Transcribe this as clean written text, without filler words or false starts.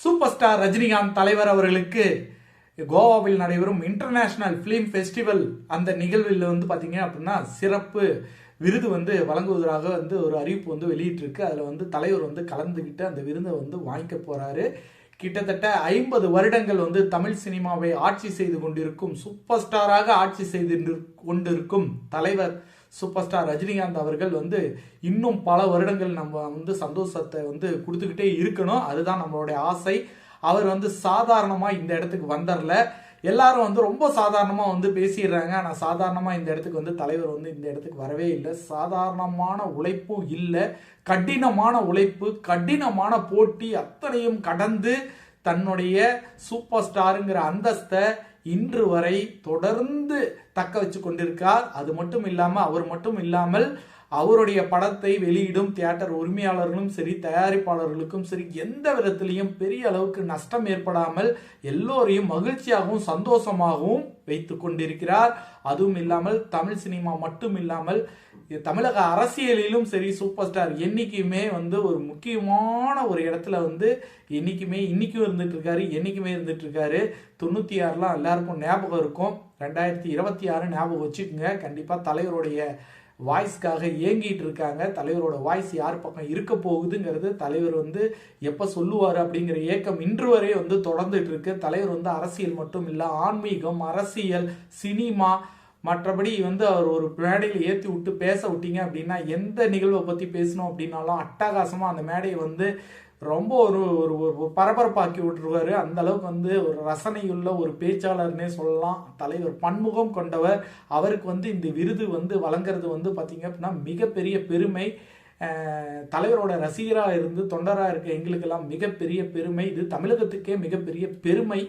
Super star Rajinikanth தலைவர் அவர்களுக்கு கோவாவில் நடைபெறும் இன்டர்நேஷனல் பிலிம் ஃபெஸ்டிவல் அந்த நிகழ்வில் பாத்தீங்க அப்படின்னா சிறப்பு விருது வழங்குவதாக ஒரு அறிவிப்பு வெளியிட்டிருக்கு. அதுல தலைவர் கலந்துகிட்டு அந்த விருதை வாங்கிக்க போறாரு. கிட்டத்தட்ட 50 வருடங்கள் தமிழ் சினிமாவை ஆட்சி செய்து கொண்டிருக்கும் சூப்பர் ஸ்டாராக ஆட்சி செய்து கொண்டிருக்கும் தலைவர் சூப்பர் ஸ்டார் ரஜினிகாந்த் அவர்கள் இன்னும் பல வருடங்கள் நம்ம சந்தோஷத்தை கொடுத்துக்கிட்டே இருக்கணும். அதுதான் நம்மளுடைய ஆசை. அவர் சாதாரணமா இந்த இடத்துக்கு வந்துடல. எல்லாரும் ரொம்ப சாதாரணமா பேசிடுறாங்க. ஆனா சாதாரணமா இந்த இடத்துக்கு தலைவர் இந்த இடத்துக்கு வரவே இல்லை. சாதாரணமான உழைப்பும் இல்லை, கடினமான உழைப்பு, கடினமான போட்டி அத்தனையும் கடந்து தன்னுடைய சூப்பர் ஸ்டாருங்கிற அந்தஸ்தை இன்று வரை தொடர்ந்து தக்க வச்சு கொண்டிருக்கார். அது மட்டும் இல்லாம அவர் மட்டும் இல்லாமல் அவருடைய படத்தை வெளியிடும் தியேட்டர் உரிமையாளர்களும் சரி, தயாரிப்பாளர்களுக்கும் சரி, எந்த விதத்திலையும் பெரிய அளவுக்கு நஷ்டம் ஏற்படாமல் எல்லோரையும் மகிழ்ச்சியாகவும் சந்தோஷமாகவும் வைத்து கொண்டிருக்கிறார். அதுவும் இல்லாமல் தமிழ் சினிமா மட்டும் இல்லாமல் தமிழக அரசியலிலும் சரி சூப்பர் ஸ்டார் என்னைக்குமே ஒரு முக்கியமான ஒரு இடத்துல என்னைக்குமே இன்னைக்கும் இருந்துட்டு இருக்காரு, என்னைக்குமே இருந்துட்டு இருக்காரு. 96 எல்லாருக்கும் ஞாபகம் இருக்கும். 2026 ஞாபகம் வச்சுக்கோங்க. கண்டிப்பா தலைவருடைய வாய்ஸ்க்காக ஏங்கிட்டு இருக்காங்க. தலைவரோட வாய்ஸ் யார் பக்கம் இருக்க போகுதுங்கிறது தலைவர் எப்ப சொல்லுவாரு அப்படிங்கிற ஏக்கம் இன்று வரை தொடர்ந்துட்டு இருக்கு. தலைவர் அரசியல் மட்டும் இல்ல, ஆன்மீகம், அரசியல், சினிமா, மற்றபடி அவர் ஒரு மேடையில் ஏற்றி விட்டு பேச விட்டீங்க அப்படின்னா எந்த நிகழ்வை பத்தி பேசணும் அப்படின்னாலும் அட்டகாசமா அந்த மேடையை ரொம்ப ஒரு பரபரப்பாக்கி விட்டுருவாரு. அந்த அளவுக்கு ஒரு ரசனையுள்ள ஒரு பேச்சாளர்னே சொல்லலாம். தலைவர் பன்முகம் கொண்டவர். அவருக்கு இந்த விருது வழங்குறது பாத்தீங்க அப்படின்னா மிகப்பெரிய பெருமை. தலைவரோட ரசிகராக இருந்து தொண்டராக இருக்க எங்களுக்கெல்லாம் மிகப்பெரிய பெருமை. இது தமிழகத்துக்கே மிகப்பெரிய பெருமை.